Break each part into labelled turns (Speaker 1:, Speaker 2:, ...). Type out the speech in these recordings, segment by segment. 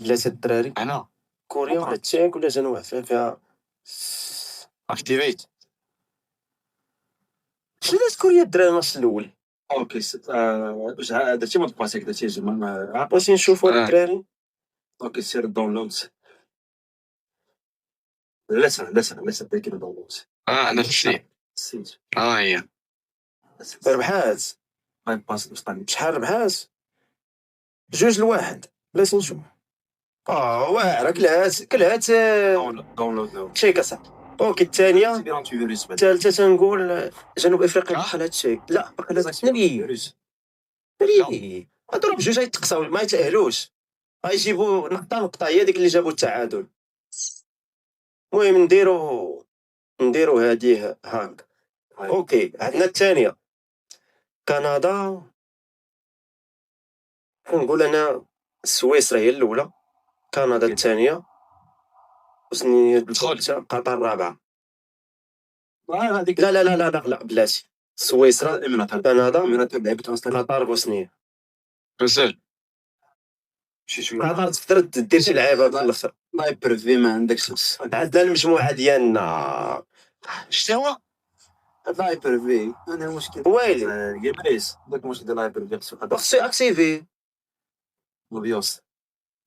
Speaker 1: ثلاثة الدراري
Speaker 2: انا
Speaker 1: كوريا ولا تشيك ولا جنوب افريقيا فيها
Speaker 2: اكتيفيت.
Speaker 1: ثلاث كوريا الدراري الماتش الاول.
Speaker 2: اوكي واش درتي مود باسيك درتي زعما
Speaker 1: بغيتي نشوفو هاد الدراري.
Speaker 2: اوكي سير داونلود. لا دير كيما داونلود.
Speaker 3: انا في
Speaker 2: سيت
Speaker 3: هي
Speaker 1: ربحات
Speaker 2: باي باس مستعمل.
Speaker 1: شحال ربحات؟ 2-1. بلاتي نشوف. واعرة كلهات
Speaker 2: داونلود نو.
Speaker 1: تشيك اصاحبي. اوكي الثانية
Speaker 2: سيدي انتي فيروس بعد.
Speaker 1: الثالثة تنقول جنوب افريقيا بقى لها تشيك. لا بقى لها
Speaker 2: فيروس.
Speaker 1: هادو بجوج غيتقصاو ما يتأهلوش. غيجيبو نقطة هي ديك اللي جابو التعادل. المهم نديرو هاديه هاك. اوكي عندنا الثانية كندا. نقول انا سويسرا هي الاولى، كندا الثانية، وسني الثالثة، قطر الرابعة.
Speaker 2: هذيك
Speaker 1: لا لا لا لا لا بلاتي. سويسرا كندا
Speaker 2: الامارات لعبت اصلا.
Speaker 1: قطر بوسنيا.
Speaker 3: بزاف
Speaker 2: شي شويه
Speaker 1: قطر تقدر دير شي لعيبة في الاخر.
Speaker 2: لايبر في ما عندكش سنس.
Speaker 1: عندنا المجموعة ديالنا
Speaker 3: شتا هو
Speaker 2: لايبر في انا مشكل
Speaker 1: ويلي
Speaker 2: جيبريس داك مشكل ديال لايبر في خصو هذا
Speaker 1: خصو اكتيفي.
Speaker 2: موبيوس.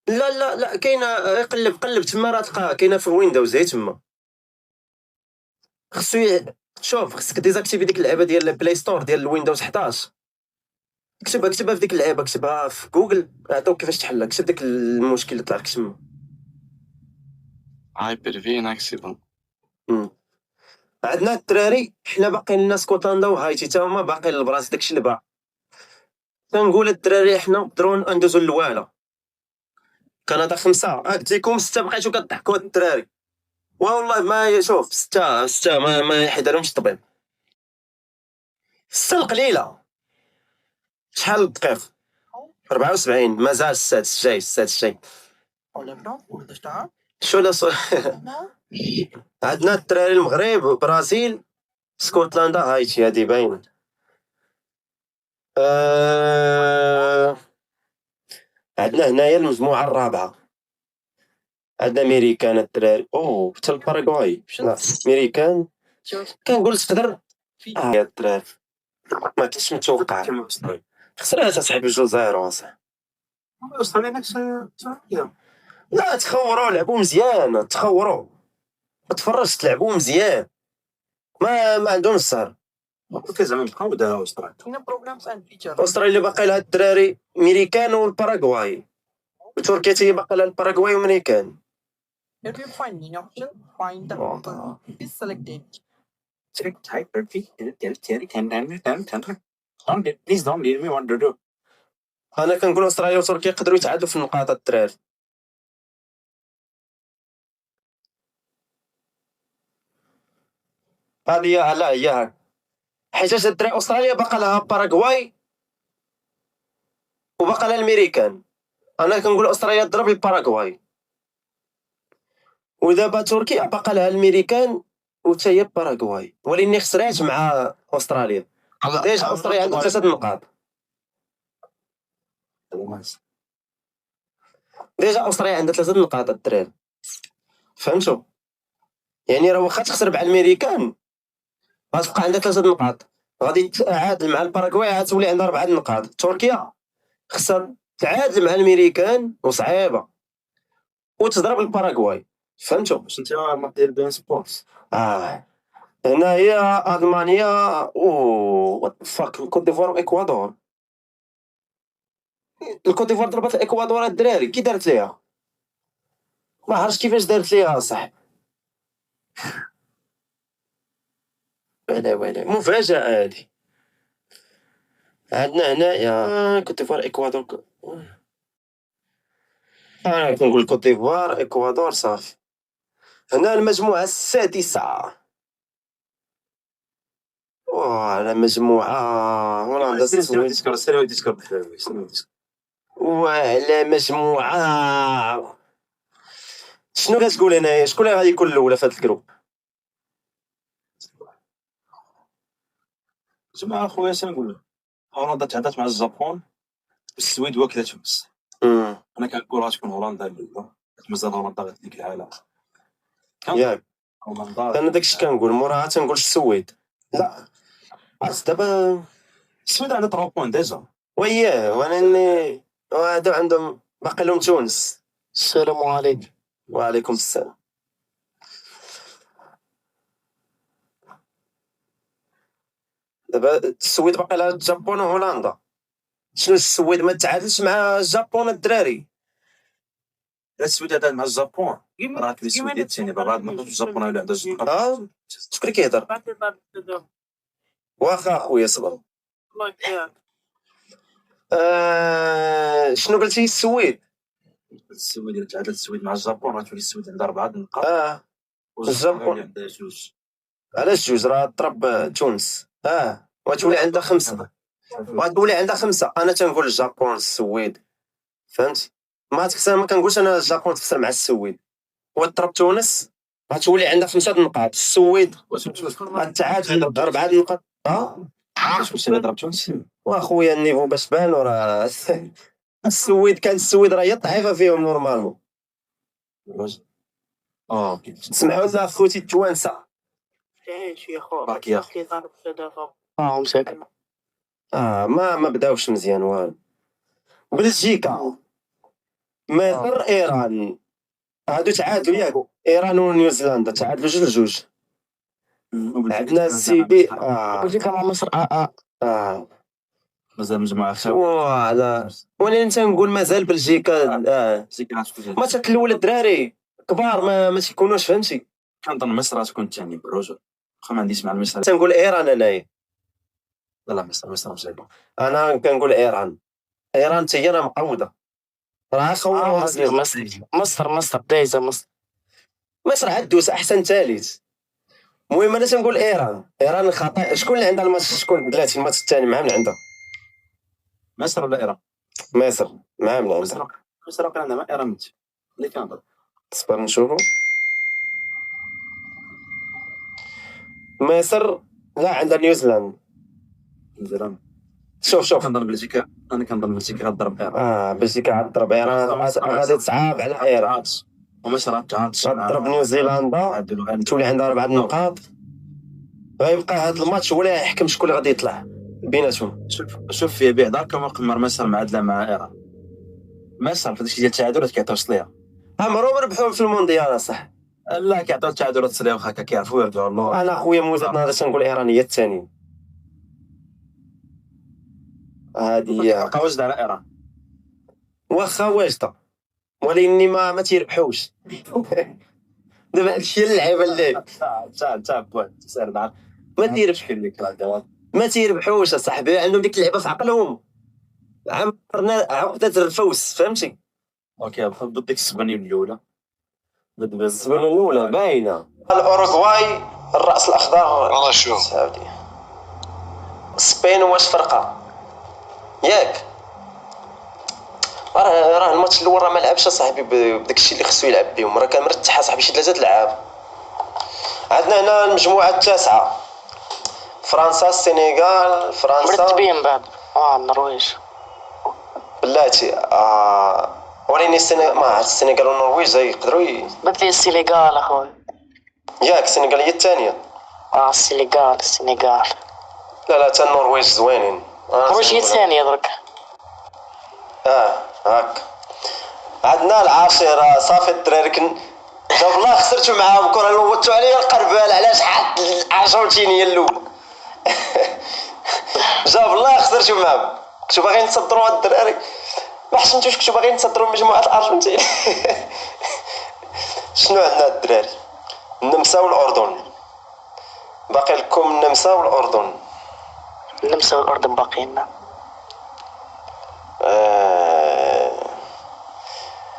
Speaker 1: لا كاينه قلب تما راه تلقاها كاينه في ويندوز هي تما. خصو شوف خصك ديزاكتيفي ديك اللعبه ديال البلاي ستور ديال الويندوز 11. اكتبها في ديك اللعبه، اكتبها في جوجل عطوك كيفاش تحلها. اكتب داك المشكل اللي طلع لك تما.
Speaker 3: هايبر في ناكسيبون.
Speaker 1: عندنا الدراري حنا باقيين لنا اسكتلندا وهايتي تا هما باقيين البراس داكشي اللي باق. تنقول الدراري حنا درون ندوزو للوالا. كندا 5 قلت لكم 6 بقيتو كضحكوا الدراري. والله ما شوف 6 ما يحيدلهمش الطبيب. 6 القليله. شحال الدقيق؟ 74 مازال السادس جاي. شو لا عندنا الدراري المغرب برازيل اسكتلندا هايتي هادي باينه. عندنا هنايا المجموعه الرابعه. عندنا ميريكان الدراري حتى الباراغواي. لا ميريكان كنقول تقدر يا الدراري ما كنتش متوقع. خسرات اصاحبي 2-0 اصاحبي.
Speaker 2: استراليا نفس
Speaker 1: لا تخوروا لعبوا مزيان تخوروا ما تفرجت لعبوا مزيان ما عندهم السهر.
Speaker 2: اوكي زعما بقاو داو استراليا.
Speaker 1: استراليا باقي لها الدراري ميريكان والباراغواي، وتركيا هي باقي لها الباراغواي وميريكان.
Speaker 4: If you find any option, find the author is selected.
Speaker 2: Type perfect. Please don't leave me what to do.
Speaker 1: انا كنقول استراليا وتركيا يقدروا يتعادلوا في النقاط الدراري. هذه لا هي هاك حيت الدراري استراليا باقي لها باراغواي وباقي لها الميريكان. انا كنقول استراليا تضرب الباراغواي، ودابا تركيا باقي لها الميريكان وتا هي باراغواي، ولكن خسرات مع استراليا. ديجا استراليا عندها 3 نقاط. ديجا استراليا عندها 3 نقاط الدراري فهمتوا؟ يعني راه واخا تخسر مع الميريكان غتبقى عندها 3 نقاط، غادي تعادل مع الباراغواي عاد تولي عندها 4 نقاط. تركيا خصها تعادل مع الميريكان وصعيبه وتضرب الباراغواي فهمتوا؟
Speaker 2: باش انت ما دير بين سبورتس.
Speaker 1: هنا هي المانيا وات فاك الكوت ديفوار واكوادور. الكوت ديفوار ضربت الاكوادور الدراري كي دارت ليها ما عرفتش كيفاش دارت ليها صح. ولا مفاجأة هادي. عندنا هنايا كوت ديفوار اكوادور. انا كنقول كوت ديفوار اكوادور صافي. هنا المجموعة السادسة. على مجموعة هولندا
Speaker 2: ديسكورد
Speaker 1: وعلى مجموعة شنو كتقول هنايا؟ شكون اللي غادي يكون الاولى في هذا الجروب؟
Speaker 2: جماعة خويا شنو نقول لك؟ هولندا تعادلت مع الجابون والسويد وكلتهم. انا كنقول غتكون هولندا بعدا، مازال هولندا غتديك العالم.
Speaker 1: ياك
Speaker 2: هولندا
Speaker 1: انا داكشي كنقول، موراها تنقول السويد. لا دابا
Speaker 2: السويد عندها 3 بوان ديجا.
Speaker 1: وياه وانا وهادو عندهم باقي لهم تونس.
Speaker 5: السلام عليكم.
Speaker 1: وعليكم السلام. دابا السويد باقي لها الجابون وهولندا. شنو السويد ما تعادلش مع الجابون الدراري؟
Speaker 2: السويد هذا مع الجابون راه السويد الثاني بعد ما كانش الجابون ولا عندها جوج نقاط.
Speaker 1: شكون كيهضر؟ واخا خويا صبر. شنو قلتي السويد؟
Speaker 2: السويد الا تعادلت السويد مع الجابون غتولي السويد عندها 4 نقاط.
Speaker 1: الجابون
Speaker 2: عندها جوج.
Speaker 1: علاش جوج؟ راه ضرب تونس. وتولي عندها 5. وتولي عندها 5. انا تنقول الجابون السويد، فهمت؟ ما كنقولش انا الجابون تخسر مع السويد وتضرب تونس غتولي عندها 5 نقاط. السويد غتعادل 4 نقاط.
Speaker 2: واش اللي ضرب تونس؟
Speaker 1: واخويا النيفو باش بانوا راه السويد راه هي ضعيفه فيهم نورمالمون. تسمعوا لنا خوتي التوانسه.
Speaker 2: بارك يا اخو.
Speaker 5: مساكن.
Speaker 1: ما بداوش مزيان والو. بلجيكا، مصر، ايران، هادو تعادلوا ياك. ايران ونيوزيلندا تعادلوا 2-2. عندنا السيدي
Speaker 5: بلجيكا مع مصر.
Speaker 2: مازال مجموعه خاوي.
Speaker 1: فوالا وانا تنقول مازال بلجيكا. ما تاكلوا الدراري كبار ما تيكونوش، فهمتي؟
Speaker 2: كنظن مصر غتكون الثاني بالرجل، واخا ما عنديش مع المصر.
Speaker 1: تنقول ايران انايا.
Speaker 2: لا مصر مزيان.
Speaker 1: انا كنقول ايران حتى هي مقوده راه خوها.
Speaker 5: مصر دايزه.
Speaker 1: مصر عدوس احسن ثالث. المهم انا تنقول ايران خطا. شكون اللي عندها الماتش؟ شكون بلاتي الماتش الثاني مع من عندها؟
Speaker 2: مصر ولا ايران؟
Speaker 1: مصر مع من عندها؟
Speaker 2: مصر كان عندها ايران اللي كنهضر.
Speaker 1: صبر نشوفو. مصر لا عندها نيوزيلاند. شوف
Speaker 2: كنظن بلجيكا. انا كنظن بلجيكا غتضرب ايران.
Speaker 1: بلجيكا غتضرب ايران. غادي تصعب على ايران.
Speaker 2: ومصر
Speaker 1: غتضرب نيوزيلندا تولي عندها 4 نقاط. غيبقى هذا الماتش هو اللي يحكم شكون اللي غادي يطلع بيناتهم.
Speaker 2: شوف فيه بيع دار كما قمر مصر معادله مع ايران. مصر في داكشي ديال التعادلات كيعطيوش ليها.
Speaker 1: عمرهم ربحوا في المونديال صح.
Speaker 2: لا كيعطيو التعادلات تصليها واخا كيعرفوا يرجعوا الله.
Speaker 1: انا خويا موزد نهار تنقول ايران هي الثاني. هذه هي
Speaker 2: واجد على ايران.
Speaker 1: واخا واجده ولكن ما تيربحوش. دابا هادشي اللعيبه اللي ما تيربحوش اصاحبي. عندهم ديك اللعبه في عقلهم. عمرنا عقده الفوز، فهمتي؟
Speaker 2: اوكي ضد ديك السبانيه الاولى.
Speaker 1: الزبونه الاولى باينه. الاوروغواي الراس الاخضر.
Speaker 3: والله شو
Speaker 1: سعودي. سبين واش فرقه ياك؟ راه الماتش الاول راه ما لعبش اصاحبي بداك الشيء اللي خصو يلعب بهم. راه كان مرتاح اصاحبي شي 3 العاب. عندنا هنا المجموعه التاسعه فرنسا، السنغال، فرنسا
Speaker 5: مرتبين بعد. النرويج
Speaker 1: بلاتي. ولكن السنغال والنرويج يقدروا
Speaker 5: بدي السنغال اخوي.
Speaker 1: ياك السنغال هي الثانيه.
Speaker 5: السنغال.
Speaker 1: لا حتى النرويج زوينين.
Speaker 5: النرويج هي الثانيه درك.
Speaker 1: هاك عندنا العاشرة صافي الدراري جاب الله خسرتو معاهم كره لوطتو عليا القربال. علاش حد الارجنتينيه الاولى؟ جاب الله خسرتو معاهم. كنتو باغيين تصدروا الدراري ما حسنتوش. كنتو باغيين تصدروا مجموعه الارجنتين. شنو عندنا الدراري؟ النمسا والاردن. باقي لكم النمسا والاردن.
Speaker 5: النمسا والاردن باقيين.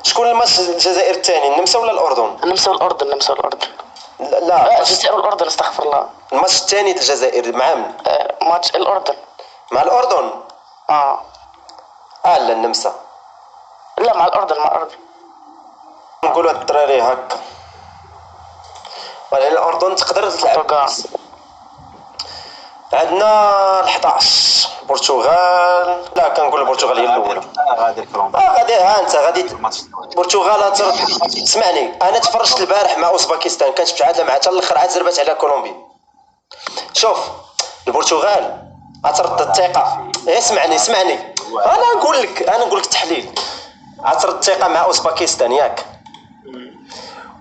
Speaker 1: شكون الماتش الجزائر الثاني؟ النمسا ولا الاردن؟
Speaker 5: النمسا والاردن.
Speaker 1: لا
Speaker 5: الجزائر والاردن استغفر الله.
Speaker 1: الماتش الثاني الجزائر مع من؟
Speaker 5: ماتش الاردن
Speaker 1: مع الاردن. لا النمسا.
Speaker 5: لا مع الاردن.
Speaker 1: نقولوا الدراري هكا ولكن الاردن تقدر تلعب. عندنا ال 11 البرتغال. لا كنقول البرتغال هي الاولى.
Speaker 2: غادي كولومبيا.
Speaker 1: غادي ها انت غادي
Speaker 2: الماتش
Speaker 1: البرتغال اسمعني انا تفرجت البارح مع اوزباكستان كانت متعادله مع حتى الاخر عاد زربت على كولومبيا. شوف البرتغال عترد الثقه. اسمعني انا نقول لك التحليل. عترد الثقه مع اوزباكستان ياك،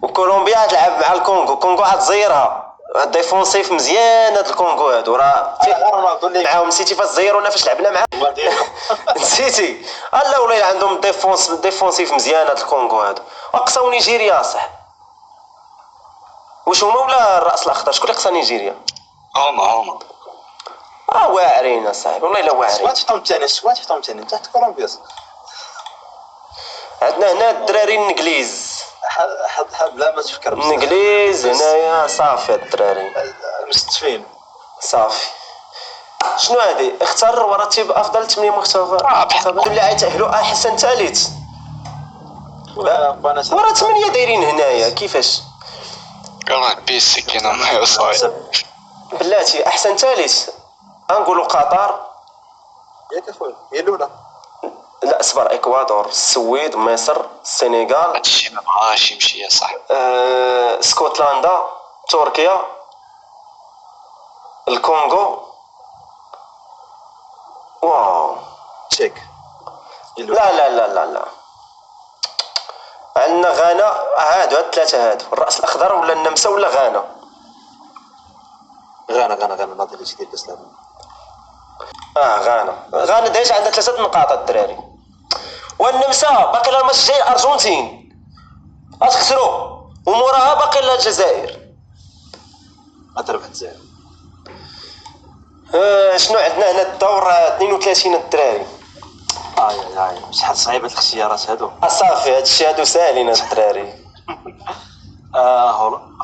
Speaker 1: وكولومبيا تلعب مع الكونغو غتزيرها. ديفونسيف مزيان هاد الكونغو هادو راه معاهم. نسيتي فاش زيرونا فاش لعبنا معاهم؟ نسيتي لا ولا عندهم ديفونسيف مزيان هاد الكونغو هادو. اقصاو نيجيريا صح. واش هما ولا الراس الاخضر شكون اللي قصا نيجيريا؟
Speaker 3: هما
Speaker 1: واعرين اصاحبي والله الا واعرين.
Speaker 2: سوات حطهم ثاني تحت كولومبيا.
Speaker 1: عندنا هنا الدراري الانجليز.
Speaker 2: بلا ما تفكر
Speaker 1: الانجليز هنايا صافي الدراري
Speaker 2: مستفين.
Speaker 1: صافي. شنو هادي؟ اختار ورتب افضل 8 مختبر اللي غيتاهلوا احسن ثالث. ورا 8 دايرين هنايا كيفاش؟
Speaker 3: كمان بيسي كينا معايا صايب
Speaker 1: بلاتي احسن ثالث غنقولوا قطر.
Speaker 2: ياك اخويا هي الاولى.
Speaker 1: لا اصبر، اكوادور، السويد، مصر، السنغال،
Speaker 3: هادشي ما بغاش يمشي يا صاحبي.
Speaker 1: اسكتلندا، تركيا، الكونغو. واو
Speaker 2: تشيك.
Speaker 1: لا عندنا غانا. هادو هاد الثلاثه هادو الراس الاخضر ولا النمسا ولا غانا.
Speaker 2: غانا ناضي لي ديال كاس العالم.
Speaker 1: غانا ديجا عندها 3 نقاط الدراري. والنمسا باقي لها الماتش الجاي الارجنتين غتخسروا، وموراها باقي لها الجزائر.
Speaker 2: غتربح الجزائر.
Speaker 1: شنو عندنا هنا الدور 32 الدراري.
Speaker 2: شحال صعيبه الاختيارات هادو.
Speaker 1: صافي هادشي هادو ساهلين الدراري.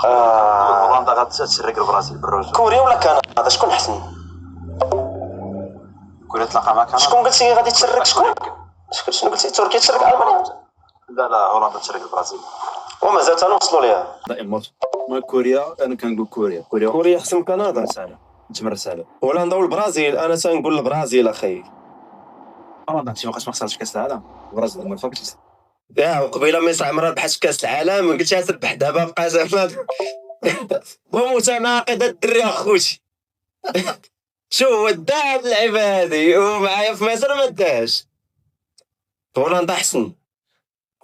Speaker 2: هولندا غتسرق البرازيل بالرجوع.
Speaker 1: كوريا ولا كندا شكون احسن؟
Speaker 2: كوريا تلاقى مع كندا.
Speaker 1: شكون قلتي غادي تسرق؟ شنو قلتي؟ تركيا تسرق المانيا؟
Speaker 2: لا هولندا تسرق البرازيل.
Speaker 1: ومازال تنوصلوا ليها.
Speaker 2: كوريا انا كنقول
Speaker 1: كوريا احسن من كندا.
Speaker 2: تمر رساله.
Speaker 1: هولندا والبرازيل انا تنقول البرازيل اخي.
Speaker 2: هولندا ما خسرتش كاس العالم. البرازيل ما فاكتش.
Speaker 1: وقبيله ميسي عمرها ربحت كاس العالم قلتي تربح دابا بقى زعما ومتناقض الدري اخوتي. شو هو داع اللعيبه هادي ومعايا في مصر ما داش. هولندا احسن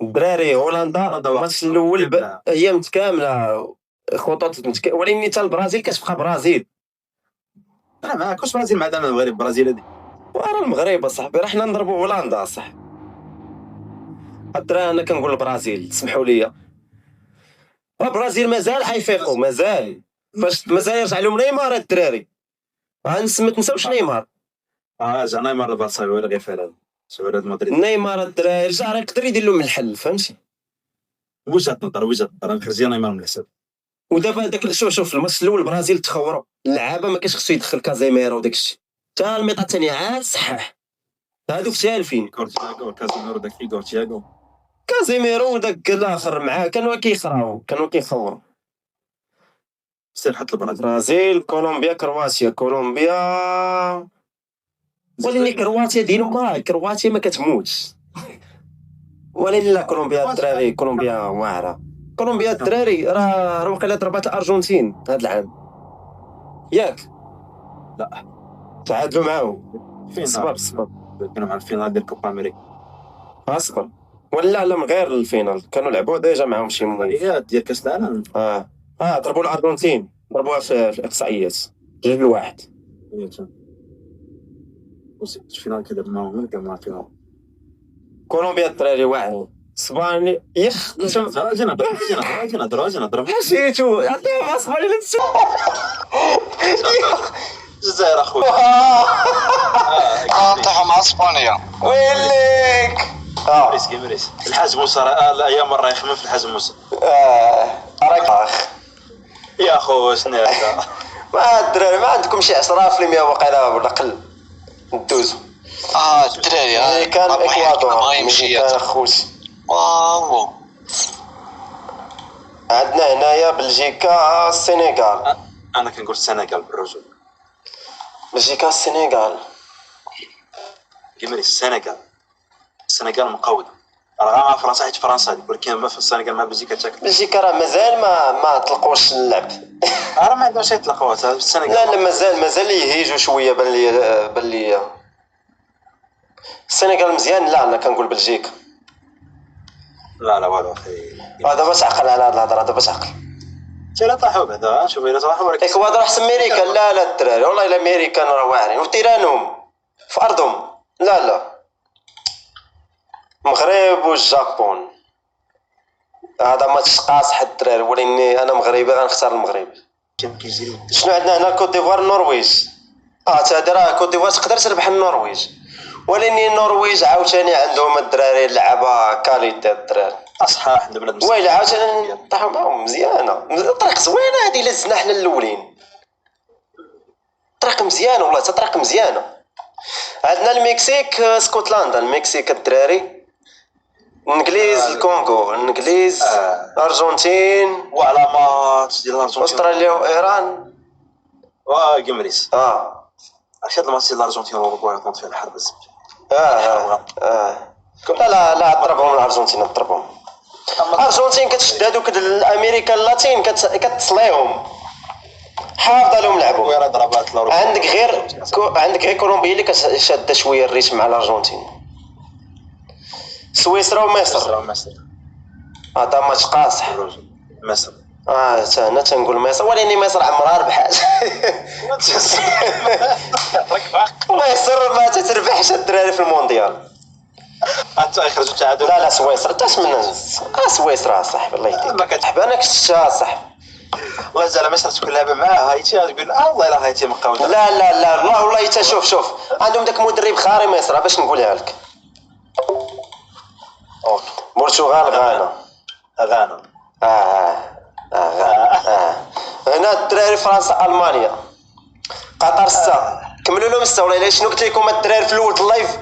Speaker 1: الدراري. هولندا الماتش الاول هي متكامله خطط ولكن حتى البرازيل كتبقى برازيل.
Speaker 2: انا معاك واش برازيل مع دابا المغرب برازيل هادي.
Speaker 1: ورا المغرب اصاحبي راه حنا نضربوا هولندا صح. الدراري انا كنقول البرازيل تسمحوا لي. البرازيل مازال حيفيقوا مازال مازال يرجع لهم نيمار الدراري. ما تنساوش نيمار.
Speaker 2: رجع نيمار للبارسا ولا غير فعلا سعودات مدريد.
Speaker 1: نيمار الدراري رجع راه يقدر يدير لهم الحل فهمتي.
Speaker 2: وجهة نظر خرجنا نيمار من الحساب.
Speaker 1: ودابا داك شوف الماتش الاول البرازيل تخوروا اللعابه ما كاينش خصو يدخل كازيميرو وداك الشيء. حتى الميطه الثانيه عاد صحاح هادوك سالفين.
Speaker 2: كورتياغو كازيميرو داك كورتياغو
Speaker 1: كازيميرو وداك الاخر معاه كانوا كيخوروا.
Speaker 2: سير حط البرازيل.
Speaker 1: برازيل، كولومبيا، كرواتيا. ولكن كرواتيا ديالو كرواتيا ما كتموتش. ولكن لا كولومبيا الدراري كولومبيا واعره. كولومبيا الدراري راه وقيلا ضربات الارجنتين هذا العام ياك.
Speaker 2: لا
Speaker 1: تعادلوا معاهم.
Speaker 2: فين
Speaker 1: صبر
Speaker 2: كانوا مع الفينال ديال كوبا امريكا.
Speaker 1: اصبر ولا من غير الفينال كانوا لعبوا ديجا معاهم شي مويه
Speaker 2: ديال كاس العالم.
Speaker 1: ضربوا الارجنتين ضربوها في الاقصائيات 2-1.
Speaker 2: وصلت الفينال كذا معاهم مع الفينال.
Speaker 1: كولومبيا الدراري واعرين. اسبانيا
Speaker 2: اجي نضرب
Speaker 1: حسيتو عطيهم اسبانيا لنسو.
Speaker 2: الجزائر اخويا.
Speaker 3: نطيحوا مع اسبانيا.
Speaker 1: ويليك
Speaker 2: مريس الحاج موسى الايام راه يخمم في الحاج موسى.
Speaker 1: راك
Speaker 2: يا خو شنو هذا.
Speaker 1: ما الدراري ما عندكم شي 10 في المية وقيلا ولا قل ندوزو.
Speaker 3: الدراري
Speaker 1: كان اكوادور
Speaker 3: يمشي
Speaker 1: كان خوتي.
Speaker 3: واو
Speaker 1: عندنا هنايا بلجيكا السنغال.
Speaker 2: انا كنقول السنغال بالرجوع.
Speaker 1: بلجيكا السنغال.
Speaker 2: كيما السنغال مقوده راه مع فرنسا، حيت فرنسا هذيك، ولكن ما في السنغال مع بلجيكا تاكل.
Speaker 1: بلجيكا راه مازال ما طلقوش اللعب.
Speaker 2: راه ما عندهمش يطلقوا السنغال.
Speaker 1: لا مازال يهيجوا شويه. بان لي السنغال مزيان. لا انا كنقول بلجيكا.
Speaker 2: لا والو اخي،
Speaker 1: دابا تعقل على هاد الهضره، دابا تعقل.
Speaker 2: لا طاحوا بعدا، شوف الا طاحوا ولكن
Speaker 1: اكوادور احسن ميريكان. لا الدراري والله الا ميريكان راه واعرين وتيرانهم في ارضهم. لا المغرب والجابون. هذا ماتش قاصح الدراري، ولكن انا مغربي غنختار المغرب.
Speaker 2: كان كيجري.
Speaker 1: شنو عندنا هنا؟ كوت ديفوار النرويج. تا راه كوت ديفوار تقدر تربح النرويج، ولكن النرويج عاوتاني عندهم الدراري لعبه كاليتي الدراري.
Speaker 2: اصحاح عند بلاد
Speaker 1: ويلي عاوتاني طاحوا معاهم مزيانه. طريق زوينه هذه الا زدنا حنا الاولين. طريق مزيانه والله، طريق مزيانه. عندنا المكسيك اسكتلندا. المكسيك الدراري. الانجليز الكونغو. الانجليز الارجنتين
Speaker 2: وعلى ماتش ديال الارجنتين
Speaker 1: استراليا وايران.
Speaker 2: كيمريس. عرفتي هاد الماتش ديال الارجنتين والاوروغواي غتنوض فيه الحرب الزبده.
Speaker 1: لا ضربهم الارجنتين. ضربهم الارجنتين. كتشد هذوك الامريكا اللاتين كتصليهم، حافظه لهم لعبوا.
Speaker 2: وين ضربات الاوروغواي.
Speaker 1: عندك غير كولومبيا اللي كتشاد شويه الريتم مع الارجنتين. سويسرا ومصر. هذا ماتش قاصح.
Speaker 2: مصر.
Speaker 1: انا تنقول مصر، ولكن مصر عمرها ربحات. مصر ما تتربحش الدراري في المونديال.
Speaker 2: حتى يخرجوا تعادل.
Speaker 1: لا سويسرا تتمنى. سويسرا صاحبي الله يهديك. انا كنت صاحبي.
Speaker 2: والله زعما مصر تكون لعبه مع هايتي تقول والله الا هايتي مقاوده.
Speaker 1: لا والله حتى شوف عندهم داك مدرب خاري مصر باش نقولها لك. البرتغال غانا. هنا الدراري فرنسا المانيا قطر 6. كملوا لهم 6. والله شنو قلت لكم الدراري في الاول اللايف؟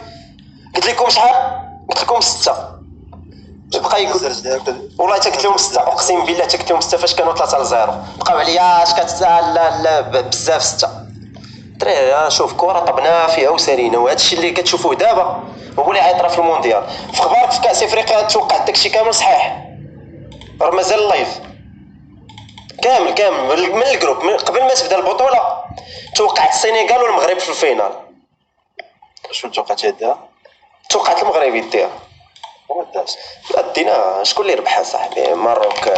Speaker 1: قلت لكم شحال؟ قلت لكم 6. بقى يقول والله حتى قلت لهم 6. اقسم بالله حتى قلت لهم 6 فاش كانوا 3-0. بقاو عليا اش لا بزاف 6. الدراري شوف كره طبنا فيها وسالينا، وهذا الشيء اللي كتشوفوه دابا هو اللي غيطرا في المونديال. في اخبارك في كاس افريقيا توقعت داكشي كامل صحيح. راه مازال اللايف كامل من الجروب قبل ما تبدا البطوله. توقعت السنغال والمغرب في الفينال.
Speaker 2: شنو توقعتي ديها؟
Speaker 1: توقعت المغرب يديها. لا دينا. شكون اللي ربحها صاحبي؟ ماروك.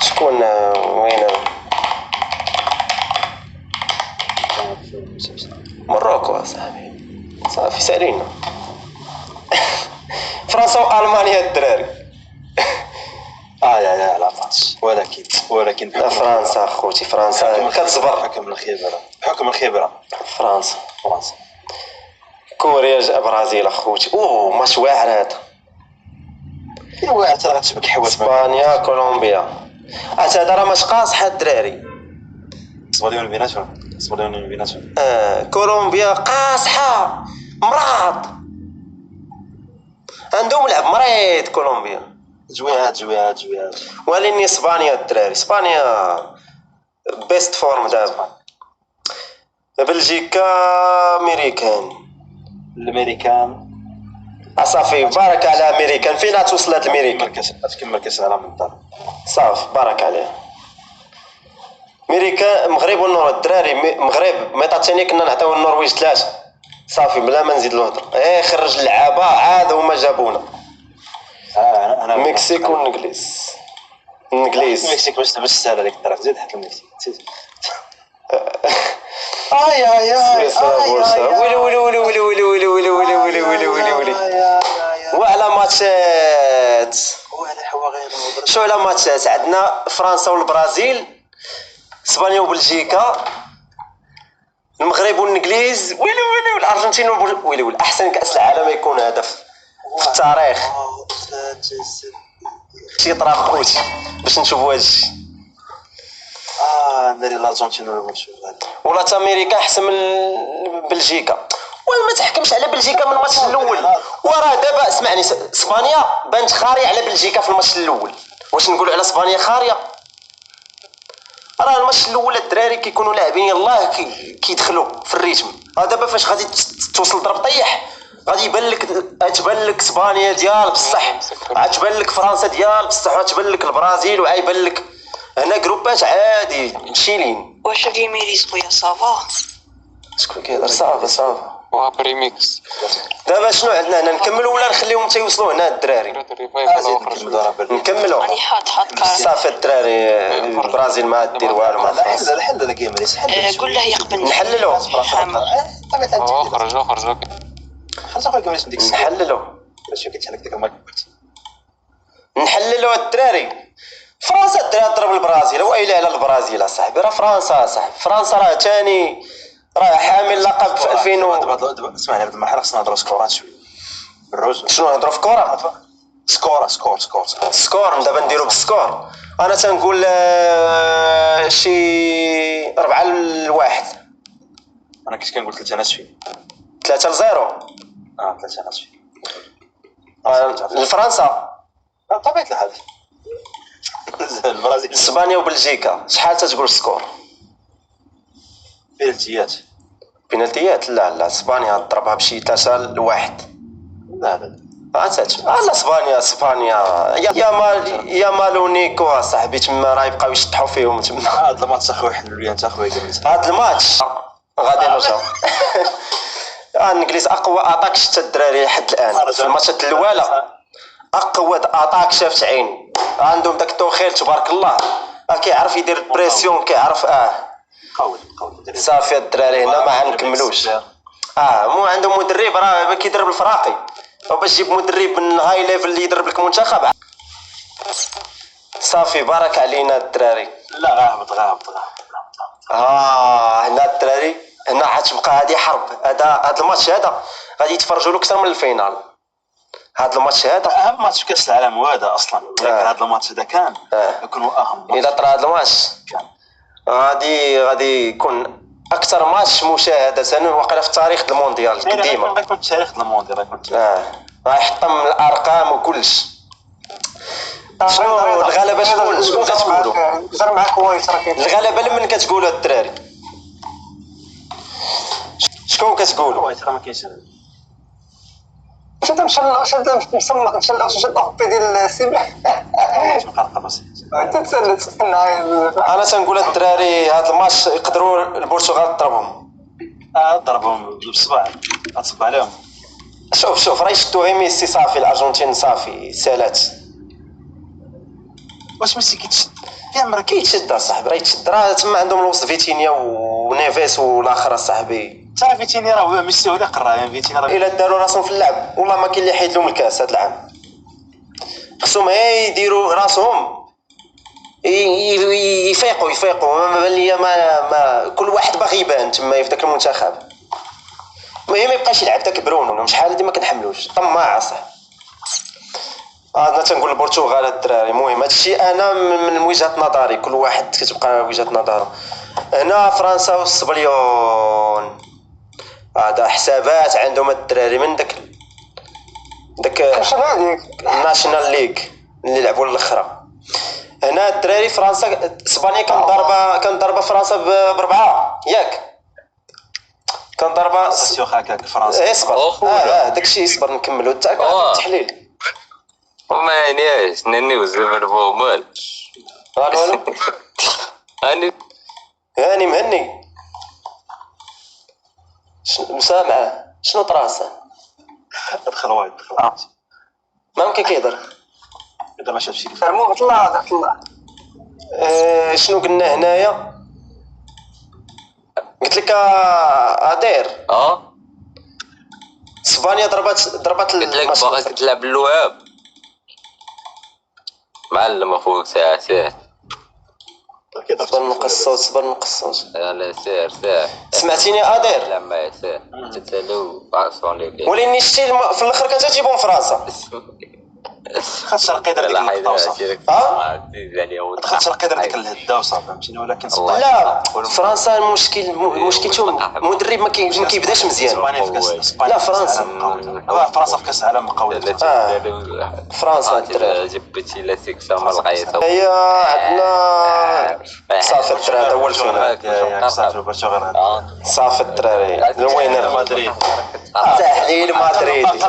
Speaker 1: شكون وين؟ مروكو صاحبي. صافي سالينا. فرنسا والمانيا الدراري.
Speaker 2: لا ماتش ولكن
Speaker 1: فرنسا اخوتي. فرنسا كتزبر.
Speaker 2: حكم الخبره.
Speaker 1: فرنسا. كوريا جا برازيل اخوتي. ماتش واعر هذا.
Speaker 2: واعر ترى غتشبك حوات.
Speaker 1: اسبانيا كولومبيا. هذا راه ماتش قاصح الدراري.
Speaker 2: صبريون بيناتهم.
Speaker 1: كولومبيا قاصحه مراد. عندهم لعب مريض كولومبيا.
Speaker 2: جويهات.
Speaker 1: ولكن اسبانيا الدراري. اسبانيا بيست فورم دابا. بلجيكا
Speaker 2: الامريكان.
Speaker 1: صافي بارك على امريكان. فين توصل هاد الميريكان؟
Speaker 2: تكمل كاس العالم الدار.
Speaker 1: صافي بارك عليه. امريكا المغرب والنرويج الدراري. المغرب ميطا ثانيه كنا نعطيو النرويج 3 صافي بلا ما نزيد الهضره. خرج اللعابه عاد هما جابونا.
Speaker 2: انا
Speaker 1: المكسيك والانجليز.
Speaker 2: المكسيك باش تسهل عليك الطريق. زيد حتى المكسيك.
Speaker 1: ويلي وعلى ماتشات. شو على ماتشات عندنا فرنسا والبرازيل، اسبانيا وبلجيكا، المغرب والانجليز. ويلي والارجنتين ويلي احسن كاس العالم يكون هذا في التاريخ. شي طرا خوتي باش نشوفوا هذا الشيء.
Speaker 2: ندير الارجنتين
Speaker 1: ولا تا امريكا احسن من بلجيكا. وما تحكمش على بلجيكا من الماتش الاول. وراه دابا اسمعني، اسبانيا بانت خاريه على بلجيكا في الماتش الاول. واش نقولوا على اسبانيا خاريه؟ راه الماتش الاول الدراري كيكونوا لاعبين يلاه كيدخلوا في الريتم. دابا فاش غادي توصل ضرب طيح غادي تبان لك اسبانيا ديال بصح، عاد تبان لك فرنسا ديال بصح، عاد تبان لك البرازيل، وعاد يبان لك هنا جروبات عادي مشيلين.
Speaker 6: واش غيميريز خويا صافا؟
Speaker 1: شكون كيهضر؟ صافا
Speaker 3: بريميكس.
Speaker 1: دابا شنو عندنا هنا؟ نكملوا ولا نخليهم تيوصلوا هنا الدراري؟ نكملوا
Speaker 6: راني حاط كارت.
Speaker 1: صافي الدراري، البرازيل ما دير والو مع فرنسا.
Speaker 2: لا الحل هذا كيمريس حل.
Speaker 6: قول له يقبل
Speaker 1: نحللو
Speaker 3: خرجوا
Speaker 2: خرج اخويا كيمريس من ديك الساعه.
Speaker 1: نحللو
Speaker 2: باش كيتحرك ديك الماكبوت.
Speaker 1: نحللو الدراري. فرنسا الدراري ضرب البرازيل، ويلي على البرازيل اصاحبي. راه فرنسا صاحبي، فرنسا راه ثاني، راه حامل لقب في 2000
Speaker 2: اسمعني هذا المرحله خصنا نهضروا سكورات شويه بالروج.
Speaker 1: شنو نهضروا في كره؟ سكور دابا نديرو بالسكور. انا تنقول شي 4-1.
Speaker 2: انا كنت كنقول 3-0.
Speaker 1: 3-0
Speaker 2: 3-0
Speaker 1: لفرنسا.
Speaker 2: طبيعه الحال. البرازيل
Speaker 1: اسبانيا وبلجيكا شحال تتقول السكور؟ بينالتيات؟ لا اسبانيا ضربها بشي 3-1.
Speaker 2: لا
Speaker 1: اسبانيا يا مالو نيكو صاحبي تما راه يبقاو يشطحوا فيهم تما.
Speaker 2: هذا الماتش اخويا حلوا لي انت اخويا جالس.
Speaker 1: هذا الماتش غادي نرجعو. الانجليز اقوى اتاك شتا الدراري حد الان في الماتشات الاولى. اقوى اتاك شافت عيني. عندهم داك توخيل تبارك الله، كيعرف يدير بريسيون، كيعرف
Speaker 2: قوي
Speaker 1: صافي الدراري هنا ما غنكملوش. مو عندهم مدرب راه كيدرب الفراقي، وباش تجيب مدرب من هاي ليفل اللي يدرب لك منتخب صافي بارك علينا الدراري.
Speaker 2: لا غاهبط
Speaker 1: هنا الدراري هنا غتبقى هذه حرب. هذا الماتش هذا غادي يتفرجوا له اكثر من الفينال. هذا الماتش هذا
Speaker 2: اهم ماتش في كاس العالم وهذا اصلا. هذا الماتش هذا كان يكون اهم ماتش.
Speaker 1: اذا طرا هذا الماتش غادي يكون اكثر ماتش مشاهده وقيلا في تاريخ المونديال قديمه.
Speaker 2: غيكون في تاريخ المونديال
Speaker 1: غيحطم الارقام وكلش. شنو الغلبه؟ شكون كتقولوا
Speaker 4: هضر مع كويس راه كاين
Speaker 1: الغلبه لمن كتقولوا الدراري؟ شكون كتقولوا؟
Speaker 2: راه ما كاينش.
Speaker 4: مشى الاوروبي ديال السباح. انت تسنى
Speaker 1: انا تنقول الدراري هذا الماتش يقدروا البرتغال تضربهم.
Speaker 2: ضربهم بالصباع، غتصب عليهم.
Speaker 1: شوف راه يشدوا غير ميسي صافي، الارجنتين صافي سالات.
Speaker 2: واش ميسي كيتشد؟
Speaker 1: راه كيتشد اصاحبي، راه يتشد. راه تما عندهم الوسط فيتينيا ونيفيس والاخر اصاحبي.
Speaker 2: تعرف فيتينيا راه ميسي هو اللي قرا. يعني فيتينيا راه
Speaker 1: الا داروا راسهم في اللعب والله ما كاين اللي يحيد لهم الكاس هذا العام. خصهم يديروا راسهم يفيقوا. ما بان ليا ما كل واحد باغي يبان تما في داك المنتخب. المهم ما يبقاش يلعب داك برونو شحال هادي ما كنحملوش طماع صح. انا تنقول البرتغال الدراري. المهم هادشي انا من وجهه نظري، كل واحد كتبقى وجهه نظره. هنا فرنسا والسبليون هذا حسابات عندهم الدراري من داك الناشونال ليغ اللي لعبوا الاخرى. هنا الدراري فرنسا اسبانيا كان ضربه فرنسا ب4 ياك. كان ضربه
Speaker 2: سيوخ هكاك فرنسا.
Speaker 1: اصبر داكشي اصبر نكملوا التحليل.
Speaker 7: وما يعنيش نني وزبر بومال.
Speaker 1: الو هاني مهني مسامعه شنو طراسه؟
Speaker 2: دخل وايد
Speaker 1: ما ممكن كيهضر
Speaker 2: ما شافش شي.
Speaker 4: مو طلع
Speaker 1: شنو قلنا هنايا؟ قلت لك ادير اسبانيا ضربت
Speaker 7: قلت لك باغي تلعب اللعاب معلم اخوك ساعه
Speaker 1: صبر نقص الصوت
Speaker 7: لا سير
Speaker 1: سمعتيني ادير؟
Speaker 7: لا ما يسير تتلو عصوني
Speaker 1: وليني شتي في الاخر كانت تجيبهم فرنسا.
Speaker 2: خاطر القيد هذيك
Speaker 7: لا
Speaker 2: اللقطه وصافي خاطر القيد هذيك الهده وصافي فهمتيني ولكن
Speaker 1: لا فرنسا مشكلتهم المدرب ما كيبداش مزيان. لا، فرنسا.
Speaker 2: فرنسا في كاس العالم مقوده.
Speaker 1: فرنسا الدراري
Speaker 7: جبتي لا تكسى ما لقيتها
Speaker 1: هي عندنا صافي الدراري هذا هو الفينال. صافي الدراري الوينر
Speaker 2: مدريد
Speaker 1: تحليل مدريدي.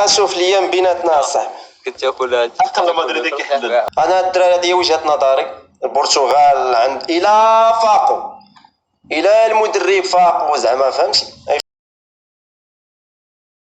Speaker 1: شوف الايام بيناتنا صاحبي.
Speaker 7: كنت تاكل
Speaker 2: اقل مدريدي كيحلل.
Speaker 1: انا الدراري هذه هي وجهة نظري. البرتغال عند الى فاقوا الى المدرب فاقوا زعما فهمتي.